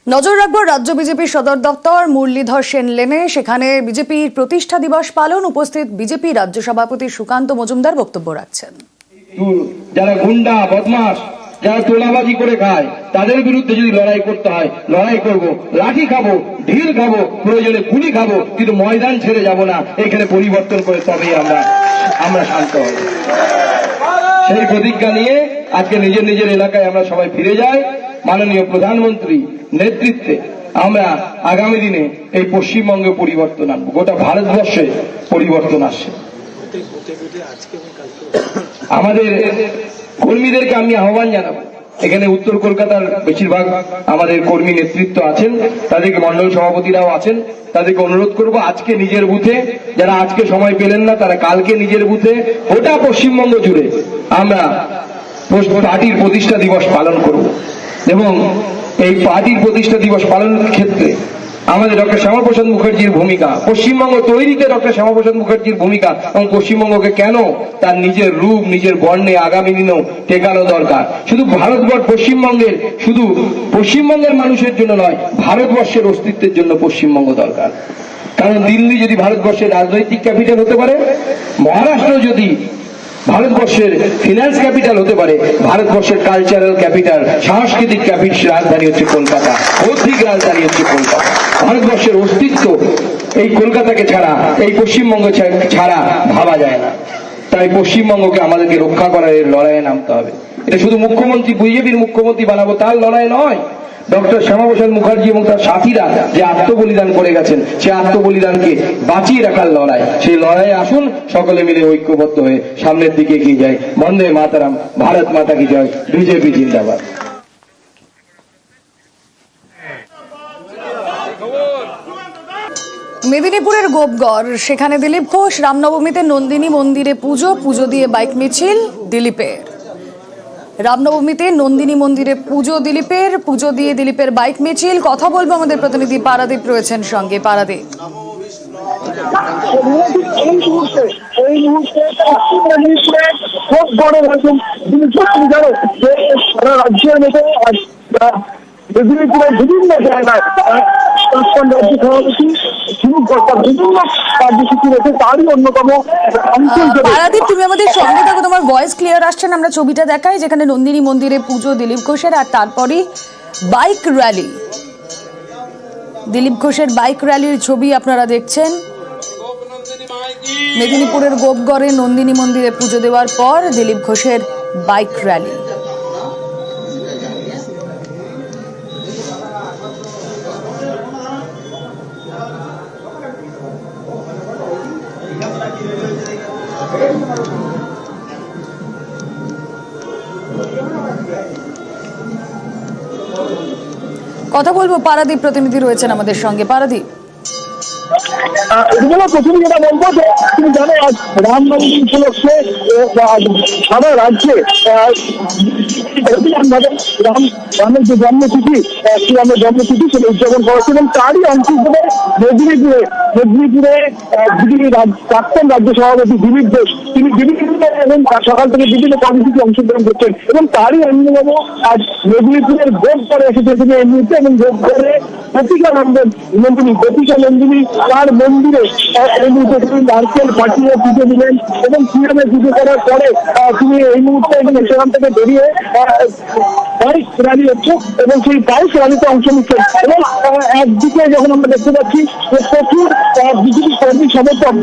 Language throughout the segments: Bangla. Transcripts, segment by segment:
নজর রাখবো রাজ্য বিজেপির সদর দপ্তর মুরলীধর সেন লেনে। সেখানে বিজেপির প্রতিষ্ঠা দিবস পালন। উপস্থিত বিজেপি রাজ্য সভাপতি সুকান্ত মজুমদার বক্তব্য রাখছেন। যারা গুন্ডা বদমাশ, যারা তোলাবাজি করে খায়, তাদের বিরুদ্ধে যদি লড়াই করতে হয় লড়াই করব, লাঠি খাবো, ঢিল খাবো, প্রয়োজনে গুলি খাবো, কিন্তু ময়দান ছেড়ে যাব না। এখানে পরিবর্তন করে তবেই আমরা শান্ত হব। সেই প্রতিজ্ঞা নিয়ে আজকে নিজের নিজের এলাকায় আমরা সবাই ফিরে যাই। মাননীয় প্রধানমন্ত্রী নেতৃত্বে আমরা আগামী দিনে এই পশ্চিমবঙ্গে পরিবর্তন আনবো, গোটা ভারতবর্ষে পরিবর্তন আসছে। আমাদের কর্মীদেরকে আমি আহ্বান জানাবো, এখানে উত্তর কলকাতার বেশিরভাগ আমাদের কর্মী নেতৃত্ব আছেন, তাদেরকে মন্ডল সভাপতিরাও আছেন, তাদেরকে অনুরোধ করব আজকে নিজের বুথে, যারা আজকে সময় পেলেন না তারা কালকে নিজের বুথে গোটা পশ্চিমবঙ্গ জুড়ে আমরা পার্টির প্রতিষ্ঠা দিবস পালন করব। এবং এই পার্টির প্রতিষ্ঠা দিবস পালনের ক্ষেত্রে আমাদের ডক্টর শ্যামাপ্রসাদ মুখার্জির ভূমিকা, পশ্চিমবঙ্গ তৈরিতে ডক্টর শ্যামাপ্রসাদ মুখার্জির ভূমিকা এবং পশ্চিমবঙ্গকে কেন তার নিজের রূপ নিজের বর্ণে আগামী দিনেও টেকানো দরকার। শুধু শুধু পশ্চিমবঙ্গের মানুষের জন্য নয়, ভারতবর্ষের অস্তিত্বের জন্য পশ্চিমবঙ্গ দরকার। কারণ দিল্লি যদি ভারতবর্ষের রাজনৈতিক ক্যাপিটাল হতে পারে, মহারাষ্ট্র যদি ভারতবর্ষের ফিনান্স ক্যাপিটাল হতে পারে, ভারতবর্ষের কালচারাল ক্যাপিটাল, সাংস্কৃতিক রাজধানী হচ্ছে কলকাতা, বৌদ্ধিক রাজধানী হচ্ছে কলকাতা। ভারতবর্ষের অস্তিত্ব এই কলকাতাকে ছাড়া, এই পশ্চিমবঙ্গ ছাড়া ভাবা যায় না। তাই পশ্চিমবঙ্গকে আমাদেরকে রক্ষা করার লড়াইয়ে নামতে হবে। এটা শুধু মুখ্যমন্ত্রী, বিজেপির মুখ্যমন্ত্রী বানাবো তার লড়াই নয়। ডক্টর শ্যামাপ্রসাদ মুখার্জি এবং তার সাথীরা যে আত্মবলিদান করে গেছেন, সে আত্মবলিদানকে বাঁচিয়ে রাখার লড়াই। সেই লড়াইয়ে আসুন সকলে মিলে ঐক্যবদ্ধ হয়ে সামনের দিকে এগিয়ে যায়। বন্দে মাতারাম, ভারত মাতা কি জয়, বিজেপি জিন্দাবাদ। মেদিনীপুরের গোপগড়, সেখানে দিলীপ ঘোষ। রামনবমীতে নন্দিনী মন্দিরে পুজো দিয়ে বাইক মিছিল দিলীপের। রামনবমীতে নন্দিনী মন্দিরে পুজো দিয়ে দিলীপের বাইক মিছিল। কথা বলবো, আমাদের প্রতিনিধি পারাদীপ রয়েছেন সঙ্গে। পারাদীপ, রাজ্যের মতো মেদিনীপুরের বিভিন্ন জায়গায় প্রাক্তন রাজ্য সভাপতি বিভিন্ন কার্যসূচি রয়েছে, তারই অন্যতম অঞ্চল। পারাদীপ, তুমি আমাদের সঙ্গে থাকো, তোমার ভয়েস ক্লিয়ার আসছে না। আমরা ছবিটা দেখাই, যেখানে নন্দিনী মন্দিরে পুজো দিলীপ ঘোষের, আর তারপরই বাইক র্যালি। দিলীপ ঘোষের বাইক র্যালির ছবি আপনারা দেখছেন। মেদিনীপুরের গোপগড়ে নন্দিনী মন্দিরে পুজো দেওয়ার পর দিলীপ ঘোষের বাইক র্যালি। কথা বলবো, পারাদীপ প্রতিনিধি রয়েছেন আমাদের সঙ্গে। পারাদীপ, প্রথমে যেটা বলবো যে তুমি জানো আজ রামনবমী উপলক্ষে সারা রাজ্যে রামের যে জন্মতিথি, শ্রীরামের জন্মতিথি, সেটা উদযাপন করা হচ্ছে। এবং তারই অংশ হিসেবে মেদিনীপুরে প্রাক্তন রাজ্য সভাপতি দিলীপ ঘোষ, তিনি বিভিন্ন এবং সকাল থেকে বিভিন্ন কর্মসূচি অংশগ্রহণ করছেন। এবং তারই অন্যতম আজ মেদিনীপুরের গোপগড়ে এসেছে তিনি এই মুহূর্তে। এবং গোপগড়ে গোপিকা নন্দিনী তার মন্দিরে এই মুহূর্তে তিনি নারকেল পাঠিয়ে পুজো দিলেন। এবং শ্রীরামের পুজো করার পরে তিনি এই মুহূর্তে সেখান থেকে বেরিয়ে বাইক র্যালি হচ্ছে এবং সেই বাইক র্যালিতে অংশ নিচ্ছেন। এবং একদিকে যখন আমরা দেখতে পাচ্ছি প্রচুর বিজেপি কর্মী সমর্থক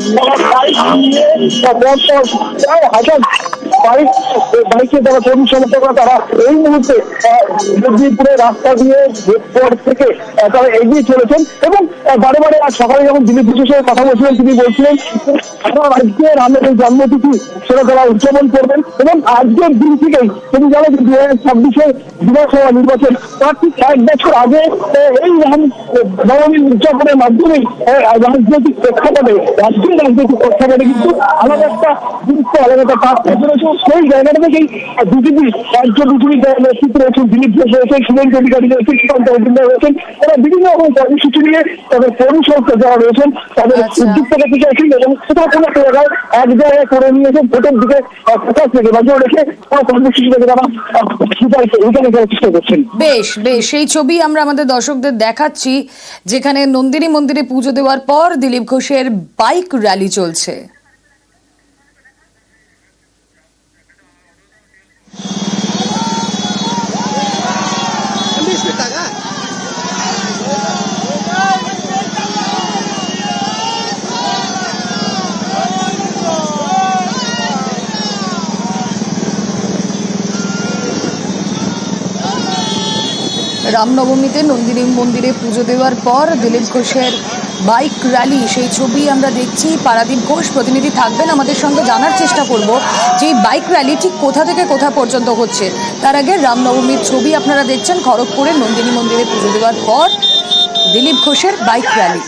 প্রায় হাজার বাইকে যারা কর্মী সমর্থকরা, তারা এই মুহূর্তে মেদিনীপুরের রাস্তা দিয়ে থেকে তারা এগিয়ে চলেছেন। এবং বারে বারে আজ সকালে যখন দিলীপ ঘোষের সঙ্গে কথা বলছিলেন, তিনি বলছিলেন সারা রাজ্যে রামের এই জন্মতিথি সেটা তারা উদযাপন করবেন। এবং আজকের দিন থেকেই তুমি জানো যে 2026 বিধানসভা নির্বাচন, তার ঠিক 1 বছর আগে এই রামনবমী উদযাপনের মাধ্যমেই রাজনৈতিক প্রেক্ষাপটে কিন্তু আলাদা একটা গুরুত্ব, আলাদা একটা কাজ করেছে। সেই জায়গাটা থেকেই বিজেপি রাজ্য বিজেপির নেতৃত্ব রয়েছেন, দিলীপ ঘোষ রয়েছেন, শুভেন্দু অধিকারী রয়েছেন, সুকান্ত মজুমদার রয়েছেন, তারা বিভিন্ন রকম কর্মসূচি নিয়ে তাদের পরিসংখ্যা যারা রয়েছেন তাদের উদ্যোগ থেকে চাইছেন এবং কোথাও কোনো একটা জায়গায় এক জায়গায় করে নিয়েছেন ভোটের দিকে ফোকাস থেকে নজর রেখে কোনো কর্মসূচি থেকে তারা এখানে করার চেষ্টা করছেন। বেশ বেশ, সেই ছবি আমরা আমাদের দর্শকদের দেখাচ্ছি যেখানে নন্দিনী মন্দিরে পুজো দেওয়ার পর দিলীপ ঘোষের বাইক র্যালি চলছে। রামনবমীতে নন্দিনী মন্দিরে পুজো দেওয়ার পর দিলীপ ঘোষের বাইক র্যালি, সেই ছবি আমরা দেখছি। পারাদীপ ঘোষ প্রতিনিধি থাকবেন আমাদের সঙ্গে, জানার চেষ্টা করব যে এই বাইক র্যালি ঠিক কোথা থেকে কোথা পর্যন্ত হচ্ছে। তার আগে রামনবমীর ছবি আপনারা দেখছেন খড়গপুরে নন্দিনী মন্দিরে পুজো দেওয়ার পর দিলীপ ঘোষের বাইক র্যালি।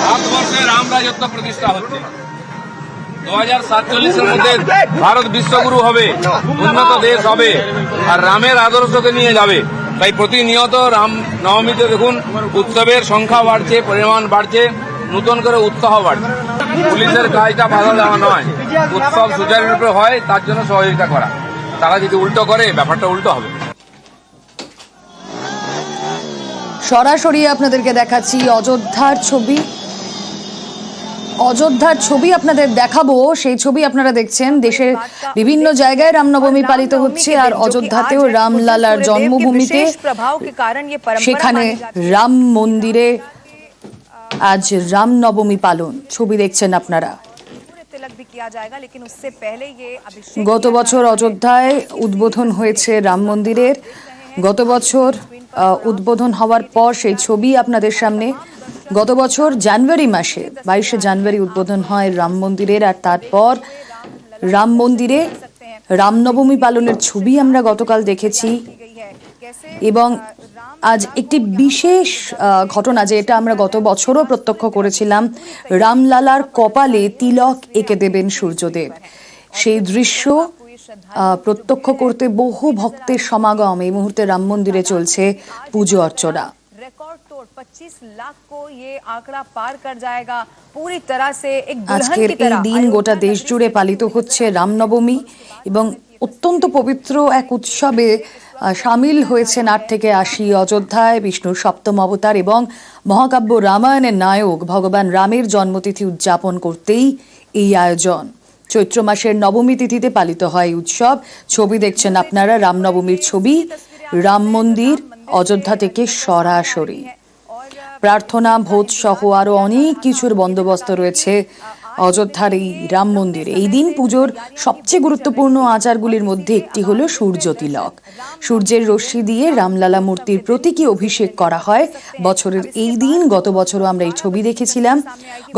ভারতবর্ষে রাম রাজত্ব প্রতিষ্ঠা হচ্ছে। 2047-এর মধ্যে ভারত বিশ্বগুরু হবে, উন্নত দেশ হবে, আর রামের আদর্শকে নিয়ে যাবে। তাই প্রতিনিয়ত রাম নবমীতে দেখুন উৎসবের সংখ্যা বাড়ছে, পরিমাণ বাড়ছে, নতুন করে উৎসাহ বাড়ছে। পুলিশের কাজটা বাধা দেওয়া নয়, উৎসব সুচারুরূপে হয় তার জন্য সহযোগিতা করা। তারা যদি উল্টো করে ব্যাপারটা উল্টো হবে। সরাসরি আপনাদেরকে দেখাচ্ছি অযোধ্যার ছবি। অযোধ্যার ছবি আপনাদের দেখাবো, সেই ছবি আপনারা দেখছেন। দেশের বিভিন্ন জায়গায় রামনবমী পালিত হচ্ছে, আর অযোধ্যাতেও রামলালার জন্মভূমিতে সেখানে রাম মন্দিরে আজ রামনবমী পালন। ছবি দেখছেন আপনারা। গত বছর অযোধ্যায় উদ্বোধন হয়েছে রাম মন্দিরের। গত বছর উদ্বোধন হওয়ার পর সেই ছবি আপনাদের সামনে। গত বছর জানুয়ারি মাসে 22শে জানুয়ারি উদ্বোধন হয় রাম মন্দিরের, আর তারপর রাম মন্দিরে রামনবমী পালনের ছবি আমরা গতকাল দেখেছি। এবং আজ একটি বিশেষ ঘটনা, যেটা আমরা গত বছরও প্রত্যক্ষ করেছিলাম, রামলালার কপালে তিলক এঁকে দেবেন সূর্যদেব। সেই দৃশ্য প্রত্যক্ষ করতে বহু ভক্তের সমাগম। এই মুহূর্তে রাম মন্দিরে চলছে পুজো অর্চনা। আজকের এই দিন গোটা দেশ জুড়ে পালিত হচ্ছে রামনবমী, এবং অত্যন্ত পবিত্র এক উৎসবে সামিল হয়েছেন 8 থেকে 80 অযোধ্যায় বিষ্ণুর সপ্তম অবতার এবং মহাকাব্য রামায়ণের নায়ক ভগবান রামের জন্মতিথি উদযাপন করতেই এই আয়োজন। চৈত্র মাসের নবমী তিথিতে পালিত হয় উৎসব। ছবি দেখছেন আপনারা, রামনবমীর ছবি। রাম মন্দির অযোধ্যা থেকে সরাসরি প্রার্থনা, ভোজ সহ আরো অনেক কিছুর বন্দোবস্ত রয়েছে অযোধ্যার এই রাম মন্দিরে। এই দিন পুজোর সবচেয়ে গুরুত্বপূর্ণ আচারগুলির মধ্যে একটি হলো সূর্য তিলক। সূর্যের রশ্মি দিয়ে রামলালা মূর্তির প্রতীকী অভিষেক করা হয় বছরের এই দিন। গত বছরও আমরা এই ছবি দেখেছিলাম।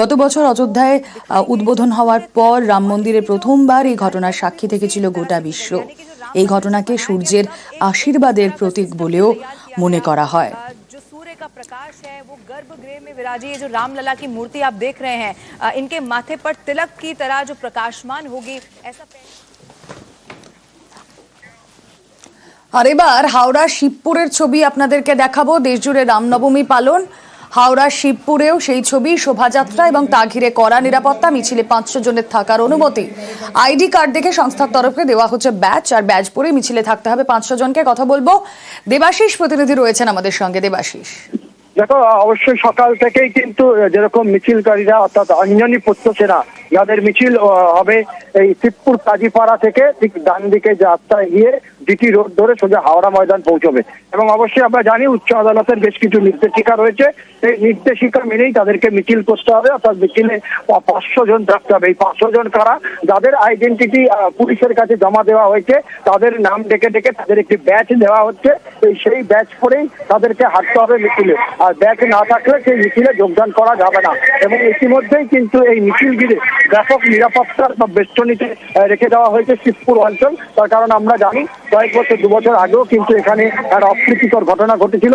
গত বছর অযোধ্যায় উদ্বোধন হওয়ার পর রাম মন্দিরে প্রথমবার এই ঘটনার সাক্ষী থেকেছিল গোটা বিশ্ব। এই ঘটনাকে সূর্যের আশীর্বাদের প্রতীক বলেও মনে করা হয়। का प्रकाश है वो गर्भगृह में विराजी ये जो रामलला की मूर्ति आप देख रहे हैं, इनके माथे पर तिलक की तरह जो प्रकाशमान होगी ऐसा। আর এবার হাওড়া শিবপুরের ছবি আপনাদেরকে দেখাবো। দেশজুড়ে রামনবমী পালন। হাওড়া শিবপুরেও সেই ছবি, শোভাযাত্রা এবং তা ঘিরে কড়া নিরাপত্তা। মিছিলে 500 জনের থাকার অনুমতি। আইডি কার্ড দেখে সংস্থার তরফে দেওয়া হচ্ছে ব্যাচ, আর ব্যাচ পরে মিছিলে থাকতে হবে 500 জনকে। কথা বলবো, দেবাশিস প্রতিনিধি রয়েছেন আমাদের সঙ্গে। দেবাশিস, দেখো, অবশ্যই সকাল থেকেই কিন্তু যেরকম মিছিলকারীরা অর্থাৎ অঞ্জনী প্রত্যসেরা যাদের মিছিল হবে এই শিবপুর কাজীপাড়া থেকে ঠিক ডান দিকে যে রাস্তায় গিয়ে জিটি রোড ধরে সোজা হাওড়া ময়দান পৌঁছবে। এবং অবশ্যই আমরা জানি উচ্চ আদালতের বেশ কিছু নির্দেশিকা রয়েছে, এই নির্দেশিকা মেনেই তাদেরকে মিছিল করতে হবে, অর্থাৎ মিছিলে 500 জন থাকতে হবে। এই 500 জন কারা, যাদের আইডেন্টিটি পুলিশের কাছে জমা দেওয়া হয়েছে, তাদের নাম ডেকে ডেকে তাদের একটি ব্যাচ দেওয়া হচ্ছে, সেই ব্যাচ পরেই তাদেরকে হাঁটতে হবে মিছিলে, আর ব্যাচ না থাকলে সেই মিছিলে যোগদান করা যাবে না। এবং ইতিমধ্যেই কিন্তু এই মিছিল ঘিরে ব্যাপক নিরাপত্তার বেষ্টনীতে রেখে দেওয়া হয়েছে শিবপুর অঞ্চল। তার কারণ আমরা জানি কয়েক বছর 2 বছর আগেও কিন্তু এখানে একটা অপ্রীতিকর ঘটনা ঘটেছিল,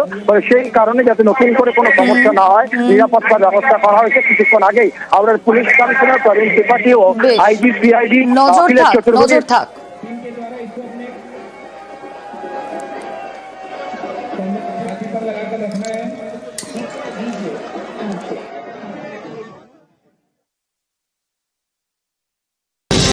সেই কারণে যাতে নতুন করে কোনো সমস্যা না হয় নিরাপত্তার ব্যবস্থা করা হয়েছে। কিছুক্ষণ আগেই হাওড়ার পুলিশ কমিশনার প্রবীণ ত্রিপাঠী ও আইজি সিআইডি অখিলেশ চতুর্বেদী নজর থাক।